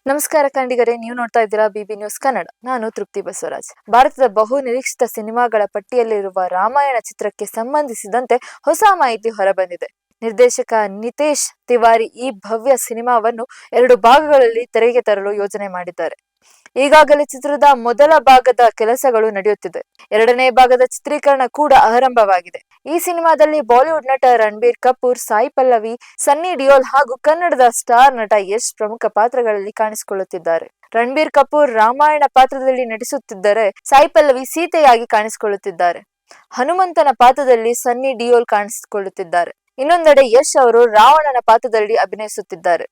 ನಮಸ್ಕಾರ ಕನ್ನಡಿಗರೇ, ನೀವು ನೋಡ್ತಾ ಇದ್ದೀರಾ ಬಿಬಿ ನ್ಯೂಸ್ ಕನ್ನಡ. ನಾನು ತೃಪ್ತಿ ಬಸವರಾಜ್. ಭಾರತದ ಬಹು ನಿರೀಕ್ಷಿತ ಸಿನಿಮಾಗಳ ಪಟ್ಟಿಯಲ್ಲಿರುವ ರಾಮಾಯಣ ಚಿತ್ರಕ್ಕೆ ಸಂಬಂಧಿಸಿದಂತೆ ಹೊಸ ಮಾಹಿತಿ ಹೊರಬಂದಿದೆ. ನಿರ್ದೇಶಕ ನಿತೇಶ್ ತಿವಾರಿ ಈ ಭವ್ಯ ಸಿನಿಮಾವನ್ನು 2 ಭಾಗಗಳಲ್ಲಿ ತೆರೆಗೆ ತರಲು ಯೋಜನೆ ಮಾಡಿದ್ದಾರೆ. ಈಗಾಗಲೇ ಚಿತ್ರದ ಮೊದಲ ಭಾಗದ ಕೆಲಸಗಳು ನಡೆಯುತ್ತಿದೆ. 2ನೇ ಭಾಗದ ಚಿತ್ರೀಕರಣ ಕೂಡ ಆರಂಭವಾಗಿದೆ. ಈ ಸಿನಿಮಾದಲ್ಲಿ ಬಾಲಿವುಡ್ ನಟ ರಣಬೀರ್ ಕಪೂರ್, ಸಾಯಿ ಪಲ್ಲವಿ, ಸನ್ನಿ ಡಿಯೋಲ್ ಹಾಗೂ ಕನ್ನಡದ ಸ್ಟಾರ್ ನಟ ಯಶ್ ಪ್ರಮುಖ ಪಾತ್ರಗಳಲ್ಲಿ ಕಾಣಿಸಿಕೊಳ್ಳುತ್ತಿದ್ದಾರೆ. ರಣಬೀರ್ ಕಪೂರ್ ರಾಮಾಯಣ ಪಾತ್ರದಲ್ಲಿ ನಟಿಸುತ್ತಿದ್ದರೆ, ಸಾಯಿ ಪಲ್ಲವಿ ಸೀತೆಯಾಗಿ ಕಾಣಿಸಿಕೊಳ್ಳುತ್ತಿದ್ದಾರೆ. ಹನುಮಂತನ ಪಾತ್ರದಲ್ಲಿ ಸನ್ನಿ ಡಿಯೋಲ್ ಕಾಣಿಸಿಕೊಳ್ಳುತ್ತಿದ್ದಾರೆ. ಇನ್ನೊಂದೆಡೆ ಯಶ್ ಅವರು ರಾವಣನ ಪಾತ್ರದಲ್ಲಿ ಅಭಿನಯಿಸುತ್ತಿದ್ದಾರೆ.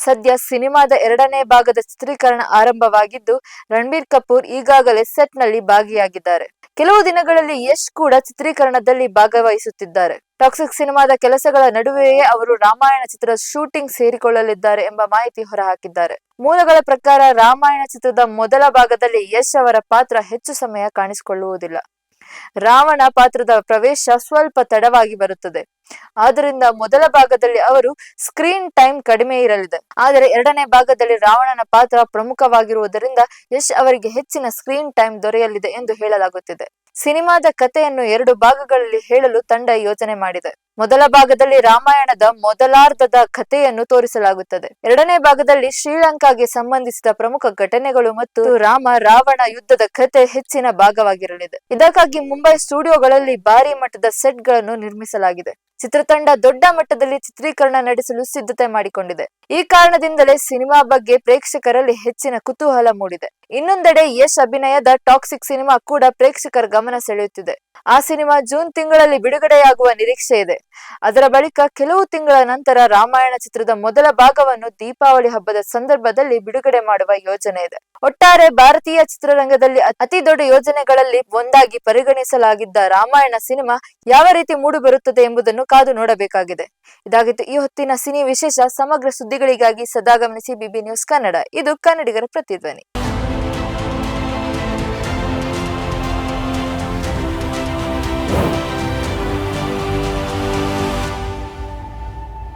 ಸದ್ಯ ಸಿನಿಮಾದ 2ನೇ ಭಾಗದ ಚಿತ್ರೀಕರಣ ಆರಂಭವಾಗಿದ್ದು, ರಣಬೀರ್ ಕಪೂರ್ ಈಗಾಗಲೇ ಸೆಟ್ ನಲ್ಲಿ ಭಾಗಿಯಾಗಿದ್ದಾರೆ. ಕೆಲವು ದಿನಗಳಲ್ಲಿ ಯಶ್ ಕೂಡ ಚಿತ್ರೀಕರಣದಲ್ಲಿ ಭಾಗವಹಿಸುತ್ತಿದ್ದಾರೆ. ಟಾಕ್ಸಿಕ್ ಸಿನಿಮಾದ ಕೆಲಸಗಳ ನಡುವೆಯೇ ಅವರು ರಾಮಾಯಣ ಚಿತ್ರದ ಶೂಟಿಂಗ್ ಸೇರಿಕೊಳ್ಳಲಿದ್ದಾರೆ ಎಂಬ ಮಾಹಿತಿ ಹೊರಹಾಕಿದ್ದಾರೆ. ಮೂಲಗಳ ಪ್ರಕಾರ ರಾಮಾಯಣ ಚಿತ್ರದ ಮೊದಲ ಭಾಗದಲ್ಲಿ ಯಶ್ ಅವರ ಪಾತ್ರ ಹೆಚ್ಚು ಸಮಯ ಕಾಣಿಸಿಕೊಳ್ಳುವುದಿಲ್ಲ. ರಾವಣ ಪಾತ್ರದ ಪ್ರವೇಶ ಸ್ವಲ್ಪ ತಡವಾಗಿ ಬರುತ್ತದೆ. ಆದ್ದರಿಂದ ಮೊದಲ ಭಾಗದಲ್ಲಿ ಅವರು ಸ್ಕ್ರೀನ್ ಟೈಮ್ ಕಡಿಮೆ ಇರಲಿದೆ. ಆದರೆ 2ನೇ ಭಾಗದಲ್ಲಿ ರಾವಣನ ಪಾತ್ರ ಪ್ರಮುಖವಾಗಿರುವುದರಿಂದ ಯಶ್ ಅವರಿಗೆ ಹೆಚ್ಚಿನ ಸ್ಕ್ರೀನ್ ಟೈಮ್ ದೊರೆಯಲಿದೆ ಎಂದು ಹೇಳಲಾಗುತ್ತಿದೆ. ಸಿನಿಮಾದ ಕಥೆಯನ್ನು 2 ಭಾಗಗಳಲ್ಲಿ ಹೇಳಲು ತಂಡ ಯೋಜನೆ ಮಾಡಿದೆ. ಮೊದಲ ಭಾಗದಲ್ಲಿ ರಾಮಾಯಣದ ಮೊದಲಾರ್ಧದ ಕಥೆಯನ್ನು ತೋರಿಸಲಾಗುತ್ತದೆ. 2ನೇ ಭಾಗದಲ್ಲಿ ಶ್ರೀಲಂಕಾಗೆ ಸಂಬಂಧಿಸಿದ ಪ್ರಮುಖ ಘಟನೆಗಳು ಮತ್ತು ರಾಮ ರಾವಣ ಯುದ್ಧದ ಕಥೆ ಹೆಚ್ಚಿನ ಭಾಗವಾಗಿರಲಿದೆ. ಇದಕ್ಕಾಗಿ ಮುಂಬೈ ಸ್ಟುಡಿಯೋಗಳಲ್ಲಿ ಭಾರಿ ಮಟ್ಟದ ಸೆಟ್ ಗಳನ್ನು ನಿರ್ಮಿಸಲಾಗಿದೆ. ಚಿತ್ರತಂಡ ದೊಡ್ಡ ಮಟ್ಟದಲ್ಲಿ ಚಿತ್ರೀಕರಣ ನಡೆಸಲು ಸಿದ್ಧತೆ ಮಾಡಿಕೊಂಡಿದೆ. ಈ ಕಾರಣದಿಂದಲೇ ಸಿನಿಮಾ ಬಗ್ಗೆ ಪ್ರೇಕ್ಷಕರಲ್ಲಿ ಹೆಚ್ಚಿನ ಕುತೂಹಲ ಮೂಡಿದೆ. ಇನ್ನೊಂದೆಡೆ ಯಶ್ ಅಭಿನಯದ ಟಾಕ್ಸಿಕ್ ಸಿನಿಮಾ ಕೂಡ ಪ್ರೇಕ್ಷಕರ ಗಮನ ಸೆಳೆಯುತ್ತಿದೆ. ಆ ಸಿನಿಮಾ ಜೂನ್ ತಿಂಗಳಲ್ಲಿ ಬಿಡುಗಡೆಯಾಗುವ ನಿರೀಕ್ಷೆ ಇದೆ. ಅದರ ಬಳಿಕ ಕೆಲವು ತಿಂಗಳ ನಂತರ ರಾಮಾಯಣ ಚಿತ್ರದ ಮೊದಲ ಭಾಗವನ್ನು ದೀಪಾವಳಿ ಹಬ್ಬದ ಸಂದರ್ಭದಲ್ಲಿ ಬಿಡುಗಡೆ ಮಾಡುವ ಯೋಜನೆ ಇದೆ. ಒಟ್ಟಾರೆ ಭಾರತೀಯ ಚಿತ್ರರಂಗದಲ್ಲಿ ಅತಿ ದೊಡ್ಡ ಯೋಜನೆಗಳಲ್ಲಿ ಒಂದಾಗಿ ಪರಿಗಣಿಸಲಾಗಿದ್ದ ರಾಮಾಯಣ ಸಿನಿಮಾ ಯಾವ ರೀತಿ ಮೂಡಿ ಬರುತ್ತದೆ ಎಂಬುದನ್ನು ಕಾದು ನೋಡಬೇಕಾಗಿದೆ. ಇದಾಗಿತ್ತು ಈ ಹೊತ್ತಿನ ಸಿನಿ ವಿಶೇಷ. ಸಮಗ್ರ ಸುದ್ದಿಗಳಿಗಾಗಿ ಸದಾ ಗಮನಿಸಿ ಬಿಬಿ ನ್ಯೂಸ್ ಕನ್ನಡ. ಇದು ಕನ್ನಡಿಗರ ಪ್ರತಿಧ್ವನಿ.